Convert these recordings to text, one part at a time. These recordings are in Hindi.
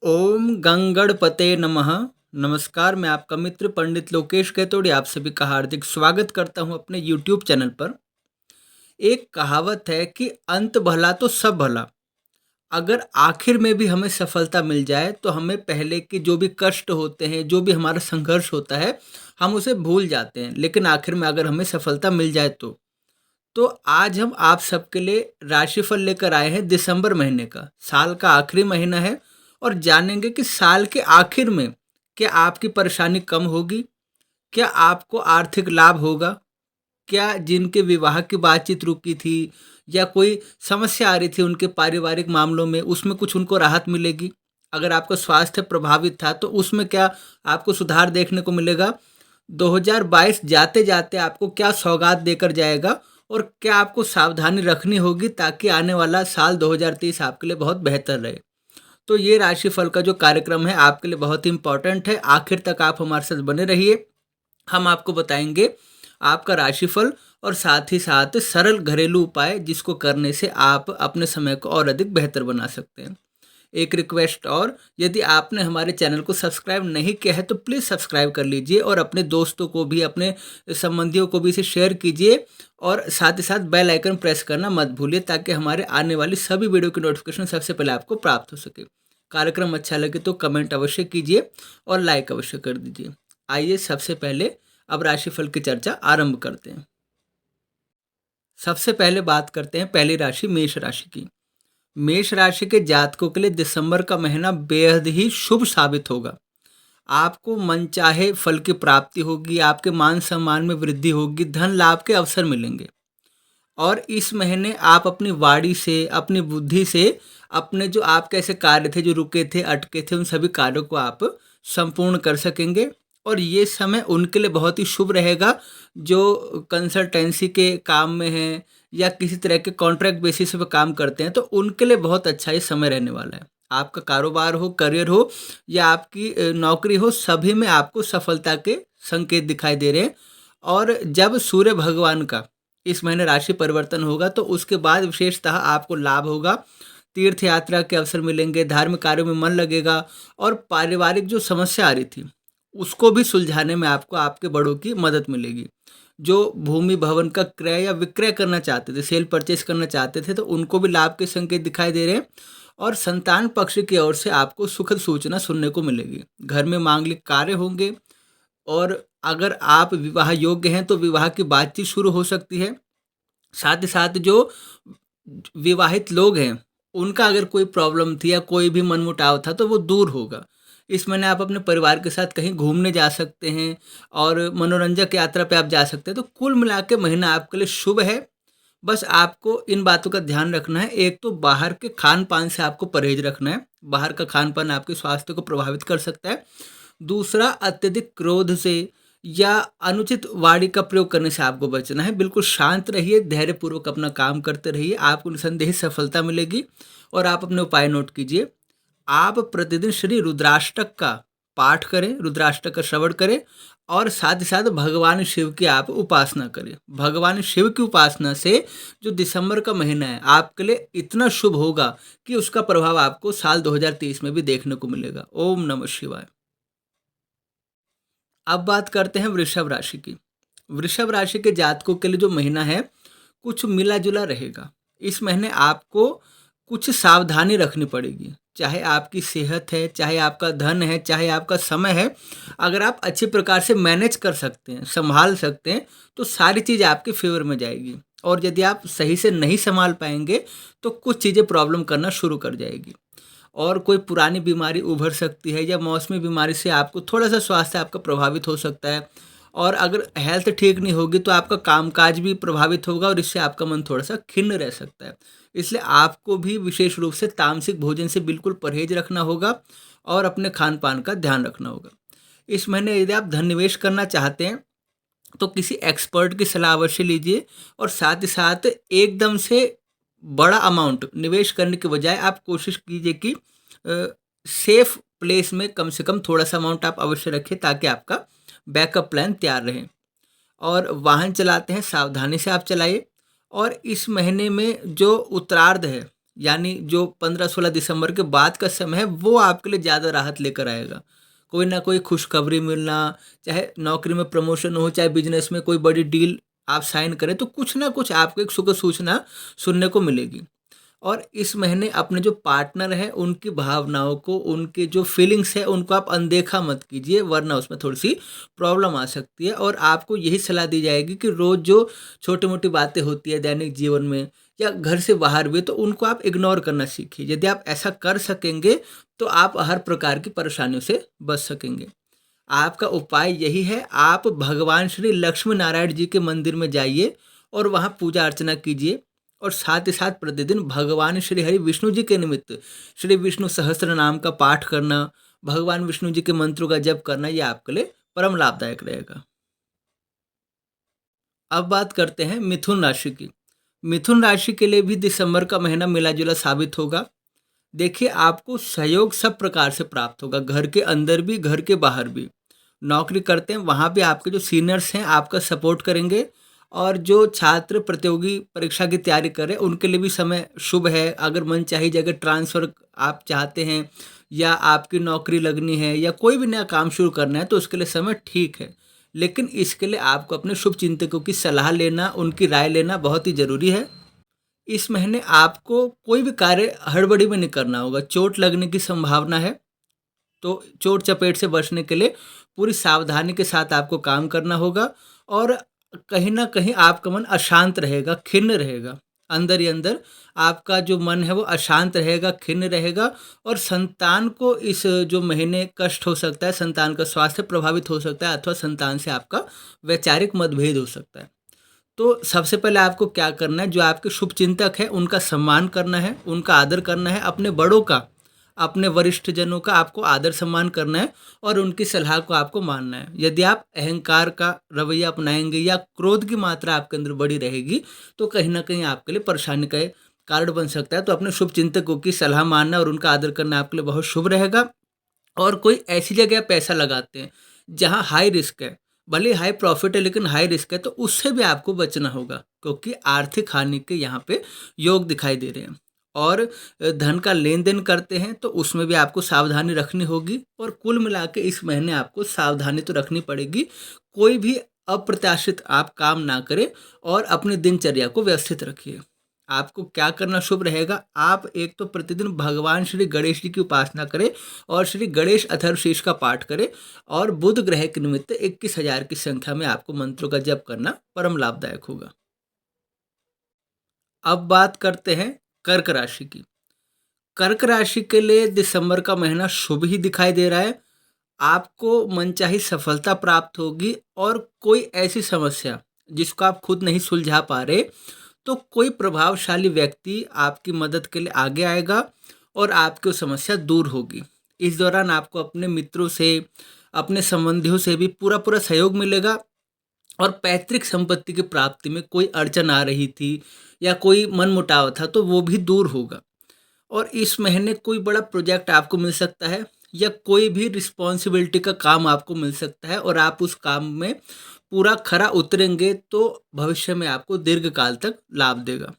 ओम गंगणपते नमः। नमस्कार, मैं आपका मित्र पंडित लोकेश केतोड़ी आप सभी का हार्दिक स्वागत करता हूं अपने यूट्यूब चैनल पर। एक कहावत है कि अंत भला तो सब भला। अगर आखिर में भी हमें सफलता मिल जाए तो हमें पहले के जो भी कष्ट होते हैं, जो भी हमारा संघर्ष होता है, हम उसे भूल जाते हैं। लेकिन आखिर में अगर हमें सफलता मिल जाए तो आज हम आप सबके लिए राशिफल लेकर आए हैं दिसंबर महीने का। साल का आखिरी महीना है और जानेंगे कि साल के आखिर में क्या आपकी परेशानी कम होगी? क्या आपको आर्थिक लाभ होगा? क्या जिनके विवाह की बातचीत रुकी थी या कोई समस्या आ रही थी उनके पारिवारिक मामलों में, उसमें कुछ उनको राहत मिलेगी? अगर आपका स्वास्थ्य प्रभावित था तो उसमें क्या आपको सुधार देखने को मिलेगा? 2022 जाते-जाते आपको क्या सौगात देकर जाएगा और क्या आपको सावधानी रखनी होगी ताकि आने वाला साल 2023 आपके लिए बहुत बेहतर रहे? तो ये राशिफल का जो कार्यक्रम है आपके लिए बहुत ही इम्पोर्टेंट है। आखिर तक आप हमारे साथ बने रहिए। हम आपको बताएंगे आपका राशिफल और साथ ही साथ सरल घरेलू उपाय जिसको करने से आप अपने समय को और अधिक बेहतर बना सकते हैं। एक रिक्वेस्ट और, यदि आपने हमारे चैनल को सब्सक्राइब नहीं किया है तो प्लीज़ सब्सक्राइब कर लीजिए और अपने दोस्तों को भी, अपने संबंधियों को भी इसे शेयर कीजिए और साथ ही साथ बेल आइकन प्रेस करना मत भूलिए ताकि हमारे आने वाली सभी वीडियो की नोटिफिकेशन सबसे पहले आपको प्राप्त हो सके। कार्यक्रम अच्छा लगे तो कमेंट अवश्य कीजिए और लाइक अवश्य कर दीजिए। आइए सबसे पहले अब राशिफल की चर्चा आरंभ करते हैं। सबसे पहले बात करते हैं पहली राशि मेष राशि की। मेष राशि के जातकों के लिए दिसंबर का महीना बेहद ही शुभ साबित होगा। आपको मनचाहे फल की प्राप्ति होगी, आपके मान सम्मान में वृद्धि होगी, धन लाभ के अवसर मिलेंगे और इस महीने आप अपनी वाणी से, अपनी बुद्धि से अपने जो आपके ऐसे कार्य थे जो रुके थे, अटके थे, उन सभी कार्यों को आप संपूर्ण कर सकेंगे और ये समय उनके लिए बहुत ही शुभ रहेगा जो कंसल्टेंसी के काम में हैं या किसी तरह के कॉन्ट्रैक्ट बेसिस पे काम करते हैं, तो उनके लिए बहुत अच्छा ये समय रहने वाला है। आपका कारोबार हो, करियर हो या आपकी नौकरी हो, सभी में आपको सफलता के संकेत दिखाई दे रहे हैं। और जब सूर्य भगवान का इस महीने राशि परिवर्तन होगा तो उसके बाद विशेषतः आपको लाभ होगा, तीर्थ यात्रा के अवसर मिलेंगे, धार्मिक कार्यों में मन लगेगा और पारिवारिक जो समस्या आ रही थी उसको भी सुलझाने में आपको आपके बड़ों की मदद मिलेगी। जो भूमि भवन का क्रय या विक्रय करना चाहते थे, सेल परचेस करना चाहते थे, तो उनको भी लाभ के संकेत दिखाई दे रहे हैं और संतान पक्ष की ओर से आपको सुखद सूचना सुनने को मिलेगी। घर में मांगलिक कार्य होंगे और अगर आप विवाह योग्य हैं तो विवाह की बातचीत शुरू हो सकती है। साथ ही साथ जो विवाहित लोग हैं उनका अगर कोई प्रॉब्लम थी या कोई भी मनमुटाव था तो वो दूर होगा। इस महीने आप अपने परिवार के साथ कहीं घूमने जा सकते हैं और मनोरंजक यात्रा पे आप जा सकते हैं। तो कुल मिला के महीना आपके लिए शुभ है। बस आपको इन बातों का ध्यान रखना है। एक तो बाहर के खान-पान से आपको परहेज़ रखना है। बाहर का खान-पान आपके स्वास्थ्य को प्रभावित कर सकता है। दूसरा, अत्यधिक क्रोध से या अनुचित वाणी का प्रयोग करने से आपको बचना है। बिल्कुल शांत रहिए, धैर्यपूर्वक अपना काम करते रहिए, आपको निसंदेह सफलता मिलेगी। और आप अपने उपाय नोट कीजिए। आप प्रतिदिन श्री रुद्राष्टक का पाठ करें, रुद्राष्टक का श्रवण करें और साथ ही साथ भगवान शिव की आप उपासना करें। भगवान शिव की उपासना से जो दिसंबर का महीना है आपके लिए इतना शुभ होगा कि उसका प्रभाव आपको साल 2023 में भी देखने को मिलेगा। ओम नमः शिवाय। अब बात करते हैं वृषभ राशि की। वृषभ राशि के जातकों के लिए जो महीना है कुछ मिला-जुला रहेगा। इस महीने आपको कुछ सावधानी रखनी पड़ेगी। चाहे आपकी सेहत है, चाहे आपका धन है, चाहे आपका समय है। अगर आप अच्छे प्रकार से मैनेज कर सकते हैं, सँभाल सकते हैं, तो सारी चीज़ आपके फ़ेवर में जाएगी और यदि आप सही से नहीं सँभाल पाएँगे, तो कुछ चीज़ें प्रॉब्लम करना शुरू कर जाएगी। और कोई पुरानी बीमारी उभर सकती है या मौसमी बीमारी से आपको थोड़ा-सा स्वास्थ्य आपका प्रभावित हो सकता है और अगर हेल्थ ठीक नहीं होगी तो आपका कामकाज भी प्रभावित होगा और इससे आपका मन थोड़ा-सा खिन्न रह सकता है। इसलिए आपको भी विशेष रूप से तामसिक भोजन से बिल्कुल परहेज़ रखना होगा और अपने खान-पान का ध्यान रखना होगा। इस महीने यदि आप धन निवेश करना चाहते हैं तो किसी एक्सपर्ट की सलाह अवश्य लीजिए और साथ ही साथ एकदम से बड़ा अमाउंट निवेश करने के बजाय आप कोशिश कीजिए कि सेफ प्लेस में कम से कम थोड़ा-सा अमाउंट आप अवश्य रखें ताकि आपका बैकअप प्लान तैयार रहे। और वाहन चलाते हैं सावधानी से आप चलाइए और इस महीने में जो उत्तरार्ध है यानी जो 15-16 दिसंबर के बाद का समय है वो आपके लिए ज़्यादा राहत लेकर आएगा। कोई ना कोई खुशखबरी मिलना, चाहे नौकरी में प्रमोशन हो, चाहे बिजनेस में कोई बड़ी डील आप साइन करें, तो कुछ ना कुछ आपको एक सुखद सूचना सुनने को मिलेगी। और इस महीने अपने जो पार्टनर हैं उनकी भावनाओं को, उनके जो फीलिंग्स है उनको आप अनदेखा मत कीजिए, वरना उसमें थोड़ी-सी प्रॉब्लम आ सकती है। और आपको यही सलाह दी जाएगी कि रोज़ जो छोटी-मोटी बातें होती है दैनिक जीवन में या घर से बाहर भी, तो उनको आप इग्नोर करना सीखिए। यदि आप ऐसा कर सकेंगे, तो आप हर प्रकार की परेशानियों से बच सकेंगे। आपका उपाय यही है, आप भगवान श्री लक्ष्मी नारायण जी के मंदिर में जाइए और वहाँ पूजा अर्चना कीजिए। और साथ ही साथ प्रतिदिन भगवान श्री हरि विष्णु जी के निमित्त श्री विष्णु सहस्त्र नाम का पाठ करना, भगवान विष्णु जी के मंत्रों का जप करना, ये आपके लिए परम लाभदायक रहेगा। अब बात करते हैं मिथुन राशि की। मिथुन राशि के लिए भी दिसंबर का महीना मिला-जुला साबित होगा। देखिए, आपको सहयोग सब प्रकार से प्राप्त होगा, घर के अंदर भी, घर के बाहर भी। नौकरी करते हैं, वहाँ भी आपके जो सीनियर्स हैं, आपका सपोर्ट करेंगे। और जो छात्र प्रतियोगी परीक्षा की तैयारी कर रहे हैं, उनके लिए भी समय शुभ है। अगर मनचाही जगह ट्रांसफ़र आप चाहते हैं या आपकी नौकरी लगनी है या कोई भी नया काम शुरू करना है, तो उसके लिए समय ठीक है। लेकिन इसके लिए आपको अपने शुभ चिंतकों की सलाह लेना, उनकी राय लेना बहुत ही ज़रूरी है। इस महीने आपको कोई भी कार्य हड़बड़ी में नहीं करना होगा, चोट लगने की संभावना है, तो चोट चपेट से बचने के लिए पूरी सावधानी के साथ आपको काम करना होगा। और कहीं न कहीं आपका मन अशांत रहेगा, खिन्न रहेगा। अंदर ही अंदर आपका जो मन है वो अशांत रहेगा, खिन्न रहेगा। और संतान को इस जो महीने कष्ट हो सकता है, संतान का स्वास्थ्य प्रभावित हो सकता है, अथवा संतान से आपका वैचारिक मतभेद हो सकता है। तो सबसे पहले आपको क्या करना है, जो आपके शुभचिंतक हैं उनका सम्मान करना है, उनका आदर करना है, अपने बड़ों का, अपने वरिष्ठ जनों का आपको आदर सम्मान करना है और उनकी सलाह को आपको मानना है। यदि आप अहंकार का रवैया अपनाएंगे या क्रोध की मात्रा आपके अंदर बढ़ी रहेगी, तो कहीं न कहीं आपके लिए परेशानी का कारण बन सकता है। तो अपने शुभचिंतकों की सलाह मानना और उनका आदर करना आपके लिए बहुत शुभ रहेगा। और कोई ऐसी जगह पैसा लगाते हैं जहाँ हाई रिस्क है, भले हाई प्रॉफिट है लेकिन हाई रिस्क है, तो उससे भी आपको बचना होगा, क्योंकि आर्थिक हानि के यहाँ पे योग दिखाई दे रहे हैं। और धन का लेन देन करते हैं तो उसमें भी आपको सावधानी रखनी होगी। और कुल मिला के इस महीने आपको सावधानी तो रखनी पड़ेगी, कोई भी अप्रत्याशित आप काम ना करें और अपनी दिनचर्या को व्यवस्थित रखिए। आपको क्या करना शुभ रहेगा, आप एक तो प्रतिदिन भगवान श्री गणेश जी की उपासना करें और श्री गणेश अथर्वशीर्ष का पाठ करें। और बुध ग्रह के निमित्त 21,000 की संख्या में आपको मंत्रों का जप करना परम लाभदायक होगा। अब बात करते हैं कर्क राशि की। कर्क राशि के लिए दिसंबर का महीना शुभ ही दिखाई दे रहा है। आपको मनचाही सफलता प्राप्त होगी। और कोई ऐसी समस्या जिसको आप खुद नहीं सुलझा पा रहे, तो कोई प्रभावशाली व्यक्ति आपकी मदद के लिए आगे आएगा और आपकी वो समस्या दूर होगी। इस दौरान आपको अपने मित्रों से, अपने संबंधियों से भी पूरा सहयोग मिलेगा। और पैतृक संपत्ति की प्राप्ति में कोई अड़चन आ रही थी या कोई मनमुटाव था, तो वो भी दूर होगा। और इस महीने कोई बड़ा प्रोजेक्ट आपको मिल सकता है या कोई भी रिस्पॉन्सिबिलिटी का काम आपको मिल सकता है और आप उस काम में पूरा खरा उतरेंगे, तो भविष्य में आपको दीर्घकाल तक लाभ देगा।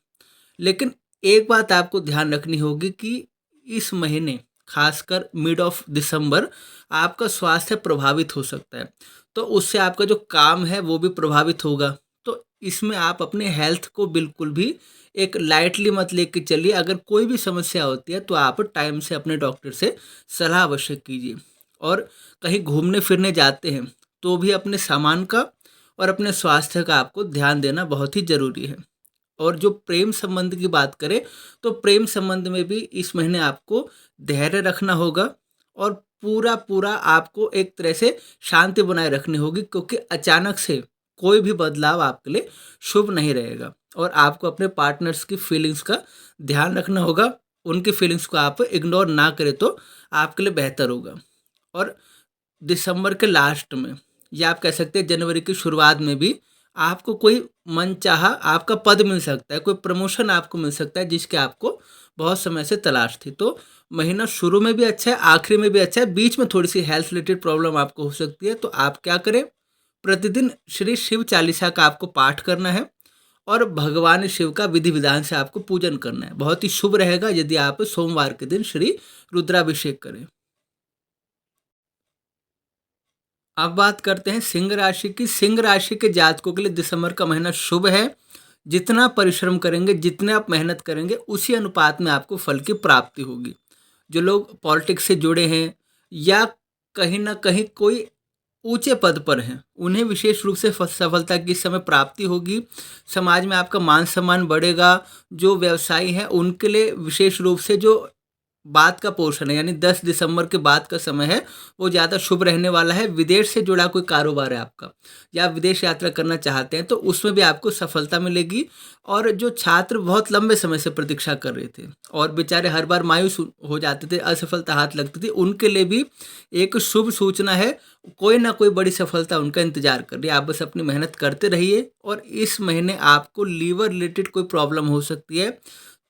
लेकिन एक बात आपको ध्यान रखनी होगी कि इस महीने खासकर मिड ऑफ दिसंबर आपका स्वास्थ्य प्रभावित हो सकता है, तो उससे आपका जो काम है वो भी प्रभावित होगा। तो इसमें आप अपने हेल्थ को बिल्कुल भी एक लाइटली मत लेके चलिए। अगर कोई भी समस्या होती है तो आप टाइम से अपने डॉक्टर से सलाह अवश्य कीजिए। और कहीं घूमने फिरने जाते हैं तो भी अपने सामान का और अपने स्वास्थ्य का आपको ध्यान देना बहुत ही ज़रूरी है। और जो प्रेम संबंध की बात करें, तो प्रेम संबंध में भी इस महीने आपको धैर्य रखना होगा और पूरा आपको एक तरह से शांति बनाए रखनी होगी, क्योंकि अचानक से कोई भी बदलाव आपके लिए शुभ नहीं रहेगा। और आपको अपने पार्टनर्स की फीलिंग्स का ध्यान रखना होगा, उनकी फीलिंग्स को आप इग्नोर ना करें तो आपके लिए बेहतर होगा। और दिसंबर के लास्ट में या आप कह सकते हैं जनवरी की शुरुआत में भी आपको कोई मनचाहा आपका पद मिल सकता है, कोई प्रमोशन आपको मिल सकता है जिसकी आपको बहुत समय से तलाश थी। तो महीना शुरू में भी अच्छा है, आखिरी में भी अच्छा है, बीच में थोड़ी सी हेल्थ रिलेटेड प्रॉब्लम आपको हो सकती है। तो आप क्या करें, प्रतिदिन श्री शिव चालीसा का आपको पाठ करना है और भगवान शिव का विधि विधान से आपको पूजन करना है। बहुत ही शुभ रहेगा यदि आप सोमवार के दिन श्री रुद्राभिषेक करें। अब बात करते हैं सिंह राशि की। सिंह राशि के जातकों के लिए दिसंबर का महीना शुभ है। जितना परिश्रम करेंगे, जितने आप मेहनत करेंगे, उसी अनुपात में आपको फल की प्राप्ति होगी। जो लोग पॉलिटिक्स से जुड़े हैं या कहीं ना कहीं कोई ऊंचे पद पर हैं, उन्हें विशेष रूप से सफलता की इस समय प्राप्ति होगी। समाज में आपका मान सम्मान बढ़ेगा। जो व्यवसायी हैं उनके लिए विशेष रूप से जो बाद का पोर्शन है, यानी 10 दिसंबर के बाद का समय है, वो ज़्यादा शुभ रहने वाला है। विदेश से जुड़ा कोई कारोबार है आपका, या आप विदेश यात्रा करना चाहते हैं, तो उसमें भी आपको सफलता मिलेगी। और जो छात्र बहुत लंबे समय से प्रतीक्षा कर रहे थे और बेचारे हर बार मायूस हो जाते थे, असफलता हाथ लगती थी, उनके लिए भी एक शुभ सूचना है। कोई ना कोई बड़ी सफलता उनका इंतजार कर रही है। आप बस अपनी मेहनत करते रहिए। और इस महीने आपको लीवर रिलेटेड कोई प्रॉब्लम हो सकती है,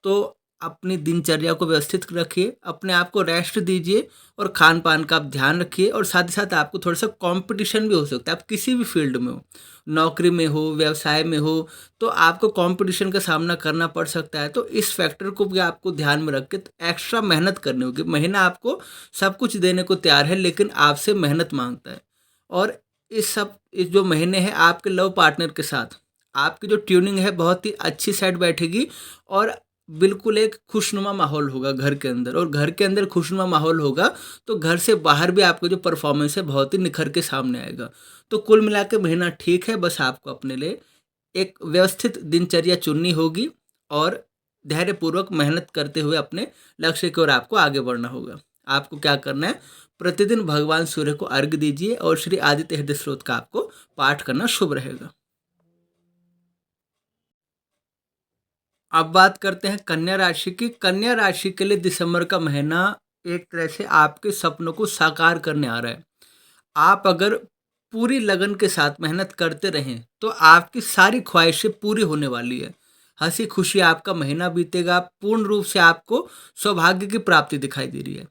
तो अपनी दिनचर्या को व्यवस्थित रखिए, अपने आप को रेस्ट दीजिए और खान पान का आप ध्यान रखिए। और साथ ही साथ आपको थोड़ा सा कंपटीशन भी हो सकता है। आप किसी भी फील्ड में हो, नौकरी में हो, व्यवसाय में हो, तो आपको कंपटीशन का सामना करना पड़ सकता है। तो इस फैक्टर को भी आपको ध्यान में रख के एक्स्ट्रा मेहनत करनी होगी। महीना आपको सब कुछ देने को तैयार है, लेकिन आपसे मेहनत मांगता है। और इस जो महीने हैं आपके लव पार्टनर के साथ आपकी जो ट्यूनिंग है बहुत ही अच्छी सेट बैठेगी। और बिल्कुल एक खुशनुमा माहौल होगा घर के अंदर। और घर के अंदर खुशनुमा माहौल होगा तो घर से बाहर भी आपका जो परफॉर्मेंस है बहुत ही निखर के सामने आएगा। तो कुल मिला के महीना ठीक है। बस आपको अपने लिए एक व्यवस्थित दिनचर्या चुननी होगी और धैर्यपूर्वक मेहनत करते हुए अपने लक्ष्य की ओर आपको आगे बढ़ना होगा। आपको क्या करना है, प्रतिदिन भगवान सूर्य को अर्घ्य दीजिए और श्री आदित्य हृदय स्रोत का आपको पाठ करना शुभ रहेगा। अब बात करते हैं कन्या राशि की। कन्या राशि के लिए दिसंबर का महीना एक तरह से आपके सपनों को साकार करने आ रहा है। आप अगर पूरी लगन के साथ मेहनत करते रहें तो आपकी सारी ख्वाहिशें पूरी होने वाली है। हंसी खुशी आपका महीना बीतेगा। पूर्ण रूप से आपको सौभाग्य की प्राप्ति दिखाई दे रही है।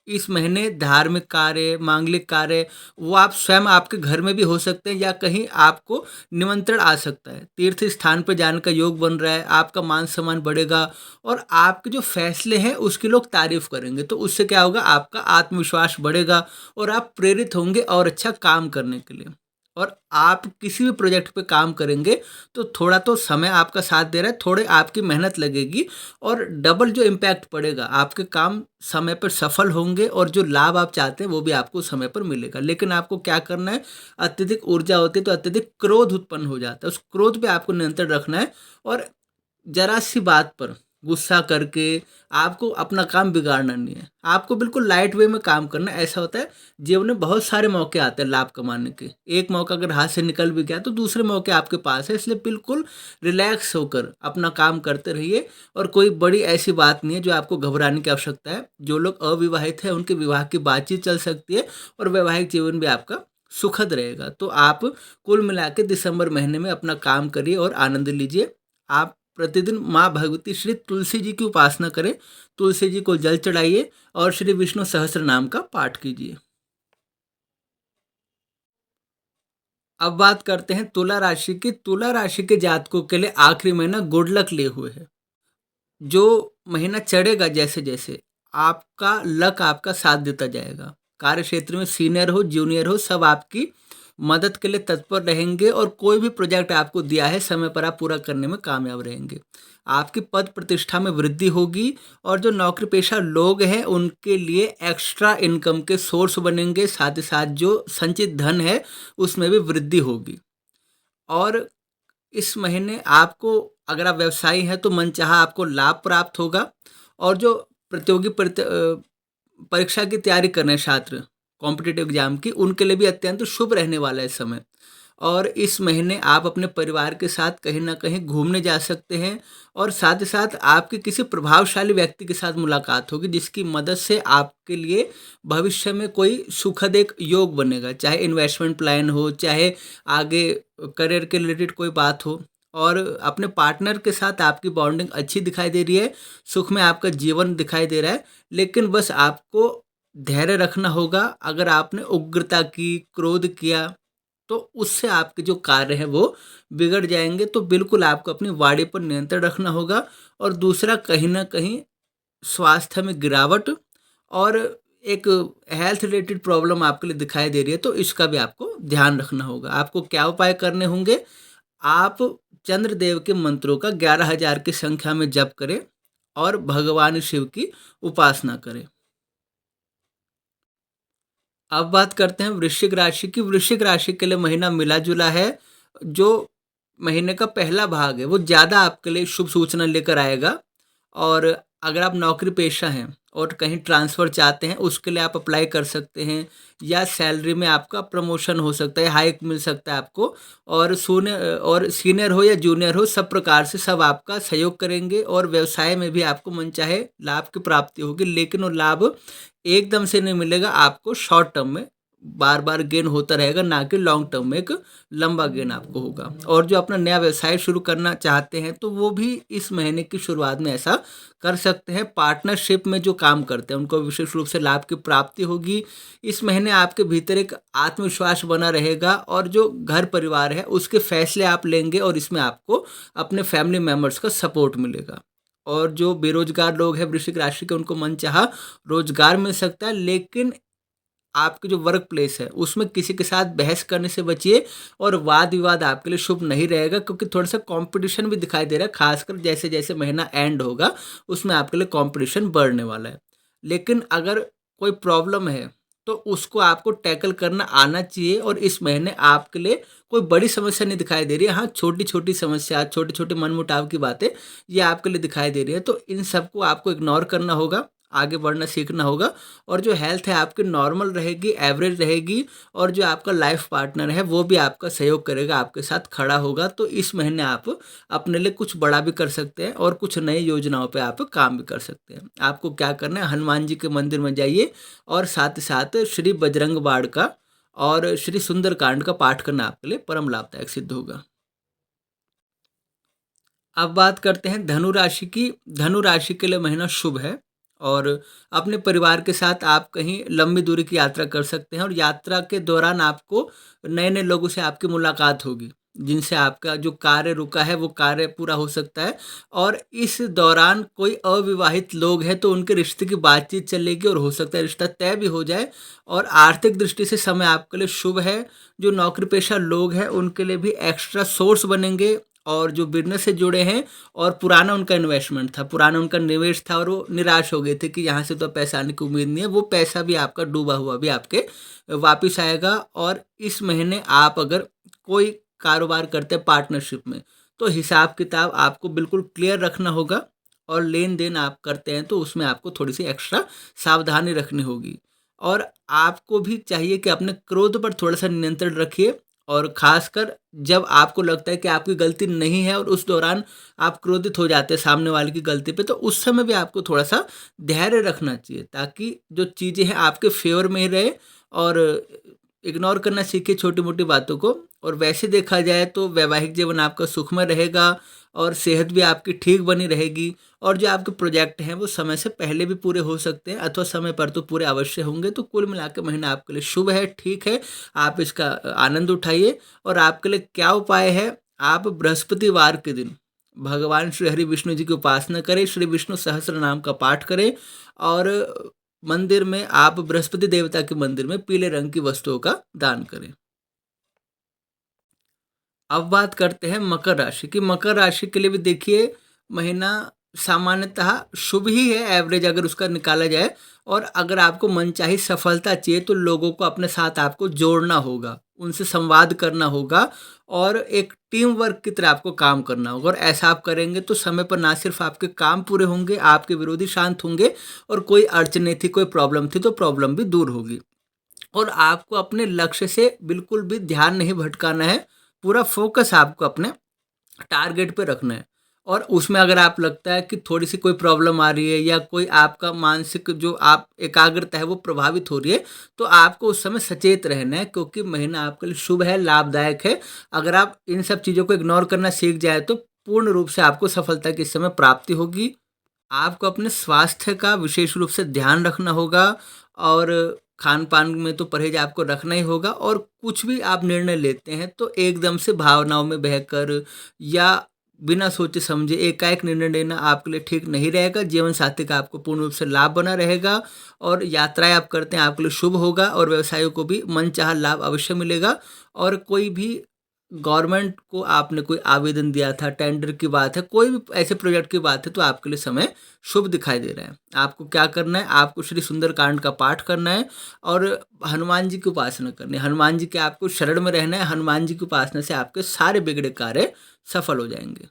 इस महीने धार्मिक कार्य, मांगलिक कार्य, वो आप स्वयं आपके घर में भी हो सकते हैं या कहीं आपको निमंत्रण आ सकता है। तीर्थ स्थान पर जाने का योग बन रहा है। आपका मान सम्मान बढ़ेगा और आपके जो फैसले हैं उसकी लोग तारीफ करेंगे। तो उससे क्या होगा, आपका आत्मविश्वास बढ़ेगा और आप प्रेरित होंगे और अच्छा काम करने के लिए। और आप किसी भी प्रोजेक्ट पे काम करेंगे तो थोड़ा तो समय आपका साथ दे रहा है, थोड़े आपकी मेहनत लगेगी और डबल जो इम्पैक्ट पड़ेगा, आपके काम समय पर सफल होंगे और जो लाभ आप चाहते हैं वो भी आपको समय पर मिलेगा। लेकिन आपको क्या करना है, अत्यधिक ऊर्जा होती है तो अत्यधिक क्रोध उत्पन्न हो जाता है। उस क्रोध पे आपको नियंत्रण रखना है और जरा सी बात पर गुस्सा करके आपको अपना काम बिगाड़ना नहीं है। आपको बिल्कुल लाइट वे में काम करना है। ऐसा होता है जीवन में बहुत सारे मौके आते हैं लाभ कमाने के। एक मौका अगर हाथ से निकल भी गया तो दूसरे मौके आपके पास है। इसलिए बिल्कुल रिलैक्स होकर अपना काम करते रहिए। और कोई बड़ी ऐसी बात नहीं है जो आपको घबराने की आवश्यकता है। जो लोग अविवाहित हैं उनके विवाह की बातचीत चल सकती है और वैवाहिक जीवन भी आपका सुखद रहेगा। तो आप कुल मिला के दिसंबर महीने में अपना काम करिए और आनंद लीजिए। आप प्रतिदिन माँ भगवती श्री तुलसी जी की उपासना करें, तुलसी जी को जल चढ़ाइए और श्री विष्णु सहस्त्र नाम का पाठ कीजिए। अब बात करते हैं तुला राशि की। तुला राशि के जातकों के लिए आखिरी महीना गुड लक लिए हुए है। जो महीना चढ़ेगा जैसे जैसे आपका लक आपका साथ देता जाएगा। कार्य क्षेत्र में सीनियर हो जूनियर हो सब आपकी मदद के लिए तत्पर रहेंगे और कोई भी प्रोजेक्ट आपको दिया है समय पर आप पूरा करने में कामयाब रहेंगे। आपकी पद प्रतिष्ठा में वृद्धि होगी और जो नौकरी पेशा लोग हैं उनके लिए एक्स्ट्रा इनकम के सोर्स बनेंगे। साथ ही साथ जो संचित धन है उसमें भी वृद्धि होगी। और इस महीने आपको, अगर आप व्यवसायी हैं तो मनचाहा आपको लाभ प्राप्त होगा। और जो प्रतियोगी परीक्षा की तैयारी कर रहे हैं छात्र, कॉम्पिटिटिव एग्जाम की, उनके लिए भी अत्यंत शुभ रहने वाला है इस समय। और इस महीने आप अपने परिवार के साथ कहीं ना कहीं घूमने जा सकते हैं। और साथ ही साथ आपके किसी प्रभावशाली व्यक्ति के साथ मुलाकात होगी जिसकी मदद से आपके लिए भविष्य में कोई सुखद एक योग बनेगा। चाहे इन्वेस्टमेंट प्लान हो, चाहे आगे करियर के रिलेटेड कोई बात हो। और अपने पार्टनर के साथ आपकी बॉन्डिंग अच्छी दिखाई दे रही है। सुख में आपका जीवन दिखाई दे रहा है। लेकिन बस आपको धैर्य रखना होगा। अगर आपने उग्रता की, क्रोध किया तो उससे आपके जो कार्य हैं वो बिगड़ जाएंगे। तो बिल्कुल आपको अपनी वाणी पर नियंत्रण रखना होगा। और दूसरा, कहीं ना कहीं स्वास्थ्य में गिरावट और एक हेल्थ रिलेटेड प्रॉब्लम आपके लिए दिखाई दे रही है, तो इसका भी आपको ध्यान रखना होगा। आपको क्या उपाय करने होंगे? आप चंद्रदेव के मंत्रों का 11,000 की संख्या में जप करें और भगवान शिव की उपासना करें। अब बात करते हैं वृश्चिक राशि की। वृश्चिक राशि के लिए महीना मिला जुला है। जो महीने का पहला भाग है वो ज़्यादा आपके लिए शुभ सूचना लेकर आएगा। और अगर आप नौकरी पेशा हैं और कहीं ट्रांसफ़र चाहते हैं, उसके लिए आप अप्लाई कर सकते हैं। या सैलरी में आपका प्रमोशन हो सकता है, हाइक मिल सकता है आपको। और सीनियर हो या जूनियर हो, सब प्रकार से सब आपका सहयोग करेंगे। और व्यवसाय में भी आपको मनचाहे लाभ की प्राप्ति होगी, लेकिन वो लाभ एकदम से नहीं मिलेगा आपको। शॉर्ट टर्म में बार बार गेन होता रहेगा, ना कि लॉन्ग टर्म में एक लंबा गेन आपको होगा। और जो अपना नया व्यवसाय शुरू करना चाहते हैं, तो वो भी इस महीने की शुरुआत में ऐसा कर सकते हैं। पार्टनरशिप में जो काम करते हैं उनको विशेष रूप से लाभ की प्राप्ति होगी। इस महीने आपके भीतर एक आत्मविश्वास बना रहेगा और जो घर परिवार है उसके फैसले आप लेंगे, और इसमें आपको अपने फैमिली मेम्बर्स का सपोर्ट मिलेगा। और जो बेरोजगार लोग हैं वृश्चिक राशि के, उनको मनचाहा रोजगार मिल सकता है, लेकिन आपके जो वर्क प्लेस है उसमें किसी के साथ बहस करने से बचिए। और वाद विवाद आपके लिए शुभ नहीं रहेगा, क्योंकि थोड़ा सा कंपटीशन भी दिखाई दे रहा है। खासकर जैसे जैसे महीना एंड होगा उसमें आपके लिए कंपटीशन बढ़ने वाला है। लेकिन अगर कोई प्रॉब्लम है तो उसको आपको टैकल करना आना चाहिए। और इस महीने आपके लिए कोई बड़ी समस्या नहीं दिखाई दे रही है। हाँ, छोटी छोटी समस्या, छोटे छोटे मनमुटाव की बातें ये आपके लिए दिखाई दे रही है, तो इन सबको आपको इग्नोर करना होगा, आगे बढ़ना सीखना होगा। और जो हेल्थ है आपकी नॉर्मल रहेगी, एवरेज रहेगी। और जो आपका लाइफ पार्टनर है वो भी आपका सहयोग करेगा, आपके साथ खड़ा होगा। तो इस महीने आप अपने लिए कुछ बड़ा भी कर सकते हैं और कुछ नई योजनाओं पे आप काम भी कर सकते हैं। आपको क्या करना है, हनुमान जी के मंदिर में जाइए और साथ ही साथ श्री बजरंग बाण का और श्री सुंदरकांड का पाठ करना आपके लिए परम लाभदायक सिद्ध होगा। अब बात करते हैं धनु राशि की। धनु राशि के लिए महीना शुभ है। और अपने परिवार के साथ आप कहीं लंबी दूरी की यात्रा कर सकते हैं। और यात्रा के दौरान आपको नए नए लोगों से आपकी मुलाकात होगी, जिनसे आपका जो कार्य रुका है वो कार्य पूरा हो सकता है। और इस दौरान कोई अविवाहित लोग हैं तो उनके रिश्ते की बातचीत चलेगी, और हो सकता है रिश्ता तय भी हो जाए। और आर्थिक दृष्टि से समय आपके लिए शुभ है। जो नौकरी पेशा लोग हैं उनके लिए भी एक्स्ट्रा सोर्स बनेंगे। और जो बिजनेस से जुड़े हैं और पुराना उनका इन्वेस्टमेंट था, पुराना उनका निवेश था, और वो निराश हो गए थे कि यहाँ से तो पैसा आने की उम्मीद नहीं है, वो पैसा भी आपका डूबा हुआ भी आपके वापस आएगा। और इस महीने आप अगर कोई कारोबार करते हैं पार्टनरशिप में, तो हिसाब किताब आपको बिल्कुल क्लियर रखना होगा। और लेन देन आप करते हैं तो उसमें आपको थोड़ी सी एक्स्ट्रा सावधानी रखनी होगी। और आपको भी चाहिए कि अपने क्रोध पर थोड़ा सा नियंत्रण रखिए। और ख़ासकर जब आपको लगता है कि आपकी गलती नहीं है और उस दौरान आप क्रोधित हो जाते हैं सामने वाले की गलती पे, तो उस समय भी आपको थोड़ा-सा धैर्य रखना चाहिए, ताकि जो चीज़ें हैं आपके फ़ेवर में ही रहे। और इग्नोर करना सीखिए छोटी-मोटी बातों को। और वैसे देखा जाए तो वैवाहिक जीवन आपका सुखमय रहेगा और सेहत भी आपकी ठीक बनी रहेगी। और जो आपके प्रोजेक्ट हैं वो समय से पहले भी पूरे हो सकते हैं, अथवा समय पर तो पूरे अवश्य होंगे। तो कुल मिला के महीना आपके लिए शुभ है, ठीक है। आप इसका आनंद उठाइए। और आपके लिए क्या उपाय है, आप बृहस्पतिवार के दिन भगवान श्री हरि विष्णु जी की उपासना करें, श्री विष्णु सहस्त्र नाम का पाठ करें। और मंदिर में आप बृहस्पति देवता के मंदिर में पीले रंग की वस्तुओं का दान करें। अब बात करते हैं मकर राशि की। मकर राशि के लिए भी देखिए महीना सामान्यतः शुभ ही है, एवरेज अगर उसका निकाला जाए। और अगर आपको मनचाही सफलता चाहिए तो लोगों को अपने साथ आपको जोड़ना होगा, उनसे संवाद करना होगा। और एक टीम वर्क की तरह आपको काम करना होगा। और ऐसा आप करेंगे तो समय पर ना सिर्फ आपके काम पूरे होंगे, आपके विरोधी शांत होंगे। और कोई अड़चने थी, कोई प्रॉब्लम थी, तो प्रॉब्लम भी दूर होगी। और आपको अपने लक्ष्य से बिल्कुल भी ध्यान नहीं भटकाना है। पूरा फ़ोकस आपको अपने टारगेट पे रखना है। और उसमें अगर आप लगता है कि थोड़ी-सी कोई प्रॉब्लम आ रही है या कोई आपका मानसिक जो आप एकाग्रता है वो प्रभावित हो रही है, तो आपको उस समय सचेत रहना है, क्योंकि महीना आपके लिए शुभ है, लाभदायक है। अगर आप इन सब चीज़ों को इग्नोर करना सीख जाएँ तो पूर्ण रूप से आपको सफलता की इस समय प्राप्ति होगी। आपको अपने स्वास्थ्य का विशेष रूप से ध्यान रखना होगा। और खान-पान में तो परहेज़ आपको रखना ही होगा, और कुछ भी आप निर्णय लेते हैं तो एकदम से भावनाओं में बहकर या बिना सोचे समझे एकाएक निर्णय लेना आपके लिए ठीक नहीं रहेगा। जीवन साथी का आपको पूर्ण रूप से लाभ बना रहेगा, और यात्राएँ आप करते हैं आपके लिए शुभ होगा, और व्यवसायियों को भी मनचाहा लाभ अवश्य मिलेगा। और कोई भी गवर्नमेंट को आपने कोई आवेदन दिया था, टेंडर की बात है, कोई भी ऐसे प्रोजेक्ट की बात है, तो आपके लिए समय शुभ दिखाई दे रहा है। आपको क्या करना है, आपको श्री सुंदरकांड का पाठ करना है और हनुमान जी की उपासना करनी है। हनुमान जी के आपको शरण में रहना है। हनुमान जी की उपासना से आपके सारे बिगड़े कार्य सफल हो जाएँगे।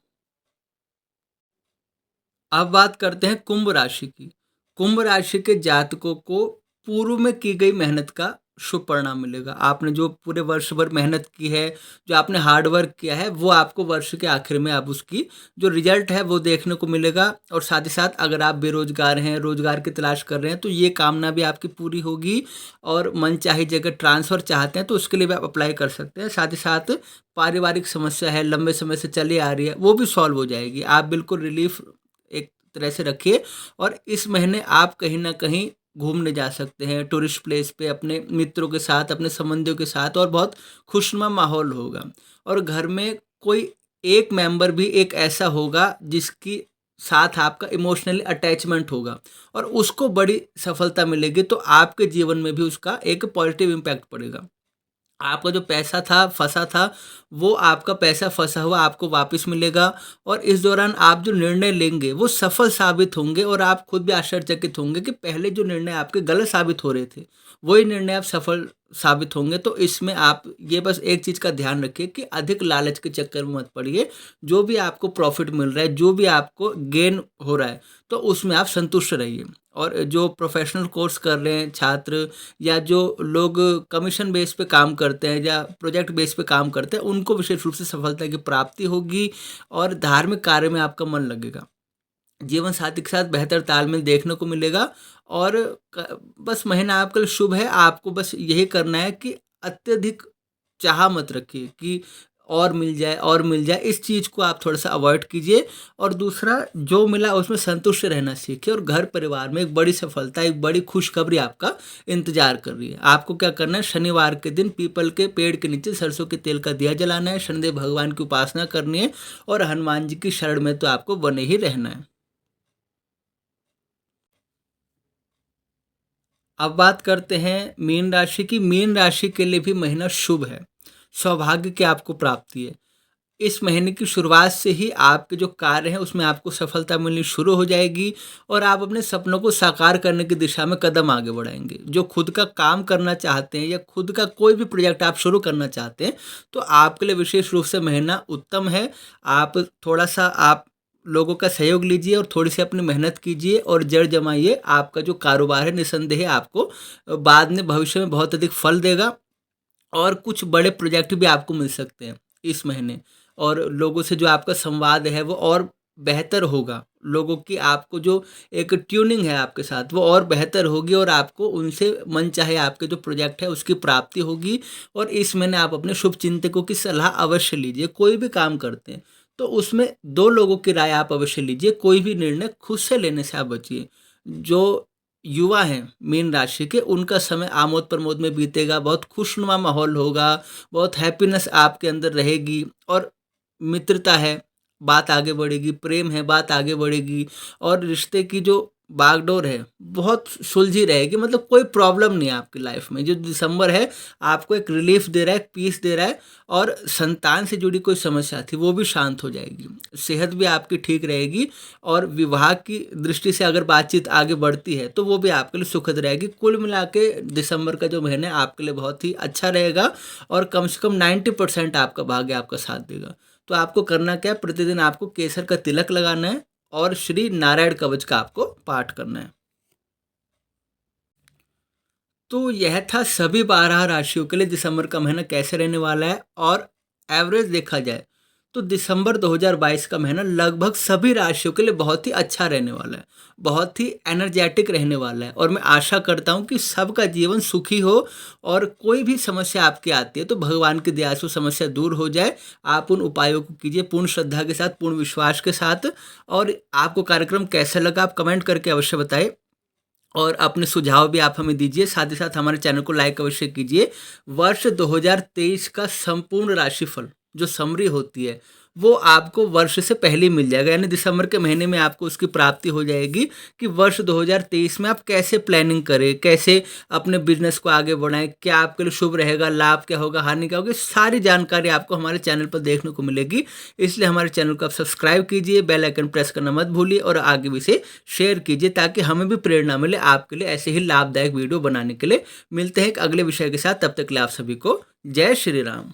अब बात करते हैं कुंभ राशि की। कुंभ राशि के जातकों को पूर्व में की गई मेहनत का शुभ परिणाम मिलेगा। आपने जो पूरे वर्ष भर मेहनत की है, जो आपने हार्ड वर्क किया है, वो आपको वर्ष के आखिर में आप उसकी जो रिजल्ट है वो देखने को मिलेगा। और साथ ही साथ अगर आप बेरोजगार हैं, रोजगार की तलाश कर रहे हैं, तो ये कामना भी आपकी पूरी होगी। और मनचाही जगह ट्रांसफ़र चाहते हैं तो उसके लिए भी आप अप्लाई कर सकते हैं। साथ ही साथ पारिवारिक समस्या है, लंबे समय से चली आ रही है, वो भी सॉल्व हो जाएगी। आप बिल्कुल रिलीफ एक तरह से रखिए। और इस महीने आप कहीं न कहीं घूमने जा सकते हैं, टूरिस्ट प्लेस पे अपने मित्रों के साथ, अपने संबंधियों के साथ, और बहुत खुशनुमा माहौल होगा। और घर में कोई एक मेंबर भी एक ऐसा होगा जिसकी साथ आपका इमोशनली अटैचमेंट होगा, और उसको बड़ी सफलता मिलेगी, तो आपके जीवन में भी उसका एक पॉजिटिव इम्पैक्ट पड़ेगा। आपका जो पैसा था, फँसा था, वो आपका पैसा फँसा हुआ आपको वापस मिलेगा। और इस दौरान आप जो निर्णय लेंगे, वो सफल साबित होंगे, और आप खुद भी आश्चर्यचकित होंगे कि पहले जो निर्णय आपके गलत साबित हो रहे थे, वही निर्णय अब सफल साबित होंगे। तो इसमें आप ये बस एक चीज़ का ध्यान रखिए कि अधिक लालच के चक्कर में मत पड़िए। जो भी आपको प्रॉफ़िट मिल रहा है, जो भी आपको गेन हो रहा है, तो उसमें आप संतुष्ट रहिए। और जो प्रोफ़ेशनल कोर्स कर रहे हैं छात्र, या जो लोग कमीशन बेस पे काम करते हैं या प्रोजेक्ट बेस पे काम करते हैं, उनको विशेष रूप से सफलता की प्राप्ति होगी, और धार्मिक कार्य में आपका मन लगेगा। जीवन साथी के साथ बेहतर तालमेल देखने को मिलेगा। और बस महीना आपके लिए शुभ है। आपको बस यही करना है कि अत्यधिक चाह मत रखिए कि और मिल जाए और मिल जाए, इस चीज़ को आप थोड़ा सा अवॉइड कीजिए। और दूसरा, जो मिला उसमें संतुष्ट रहना सीखिए, और घर परिवार में एक बड़ी सफलता, एक बड़ी खुशखबरी आपका इंतजार कर रही है। आपको क्या करना है, शनिवार के दिन पीपल के पेड़ के नीचे सरसों के तेल का दिया जलाना है, शनिदेव भगवान की उपासना करनी है, और हनुमान जी की शरण में तो आपको बने ही रहना है। अब बात करते हैं मीन राशि की। मीन राशि के लिए भी महीना शुभ है। सौभाग्य की आपको प्राप्ति है। इस महीने की शुरुआत से ही आपके जो कार्य हैं उसमें आपको सफलता मिलनी शुरू हो जाएगी, और आप अपने सपनों को साकार करने की दिशा में कदम आगे बढ़ाएंगे। जो खुद का काम करना चाहते हैं, या खुद का कोई भी प्रोजेक्ट आप शुरू करना चाहते हैं, तो आपके लिए विशेष रूप से महीना उत्तम है। आप थोड़ा सा आप लोगों का सहयोग लीजिए, और थोड़ी सी अपनी मेहनत कीजिए, और जड़ जमाइए। आपका जो कारोबार है निसंदेह आपको बाद में भविष्य में बहुत अधिक फल देगा। और कुछ बड़े प्रोजेक्ट भी आपको मिल सकते हैं इस महीने। और लोगों से जो आपका संवाद है वो और बेहतर होगा। लोगों की आपको जो एक ट्यूनिंग है आपके साथ, वो और बेहतर होगी, और आपको उनसे मनचाहे आपके जो प्रोजेक्ट है उसकी प्राप्ति होगी। और इस महीने आप अपने शुभ चिंतकों की सलाह अवश्य लीजिए। कोई भी काम करते हैं तो उसमें 2 लोगों की राय आप अवश्य लीजिए। कोई भी निर्णय खुद से लेने से आप बचिए। जो युवा हैं मीन राशि के, उनका समय आमोद प्रमोद में बीतेगा, बहुत खुशनुमा माहौल होगा, बहुत हैप्पीनेस आपके अंदर रहेगी। और मित्रता है, बात आगे बढ़ेगी, प्रेम है, बात आगे बढ़ेगी। और रिश्ते की जो बागडोर है बहुत सुलझी रहेगी। मतलब कोई प्रॉब्लम नहीं है आपकी लाइफ में। जो दिसंबर है आपको एक रिलीफ दे रहा है, एक पीस दे रहा है। और संतान से जुड़ी कोई समस्या थी वो भी शांत हो जाएगी। सेहत भी आपकी ठीक रहेगी। और विवाह की दृष्टि से अगर बातचीत आगे बढ़ती है तो वो भी आपके लिए सुखद रहेगी। कुल मिला के दिसंबर का जो महीना है आपके लिए बहुत ही अच्छा रहेगा, और कम से कम 90% आपका भाग्य आपका साथ देगा। तो आपको करना क्या है, प्रतिदिन आपको केसर का तिलक लगाना है, और श्री नारायण कवच का आपको पाठ करना है। तो यह था सभी 12 राशियों के लिए दिसंबर का महीना कैसे रहने वाला है। और एवरेज देखा जाए तो दिसंबर 2022 का महीना लगभग सभी राशियों के लिए बहुत ही अच्छा रहने वाला है, बहुत ही एनर्जेटिक रहने वाला है। और मैं आशा करता हूँ कि सबका जीवन सुखी हो, और कोई भी समस्या आपकी आती है तो भगवान की दया से वो समस्या दूर हो जाए। आप उन उपायों को कीजिए पूर्ण श्रद्धा के साथ, पूर्ण विश्वास के साथ। और आपको कार्यक्रम कैसा लगा आप कमेंट करके अवश्य बताएं। और अपने सुझाव भी आप हमें दीजिए। साथ ही साथ हमारे चैनल को लाइक अवश्य कीजिए। वर्ष 2023 का संपूर्ण राशिफल जो समरी होती है वो आपको वर्ष से पहले ही मिल जाएगा, यानी दिसंबर के महीने में आपको उसकी प्राप्ति हो जाएगी कि वर्ष 2023 में आप कैसे प्लानिंग करें, कैसे अपने बिजनेस को आगे बढ़ाएं, क्या आपके लिए शुभ रहेगा, लाभ क्या होगा, हानि क्या होगी, सारी जानकारी आपको हमारे चैनल पर देखने को मिलेगी। इसलिए हमारे चैनल को आप सब्सक्राइब कीजिए, बेल आइकन प्रेस करना मत भूलिए और आगे भी इसे शेयर कीजिए ताकि हमें भी प्रेरणा मिले आपके लिए ऐसे ही लाभदायक वीडियो बनाने के लिए। मिलते हैं एक अगले विषय के साथ, तब तक के लिए आप सभी को जय श्री राम।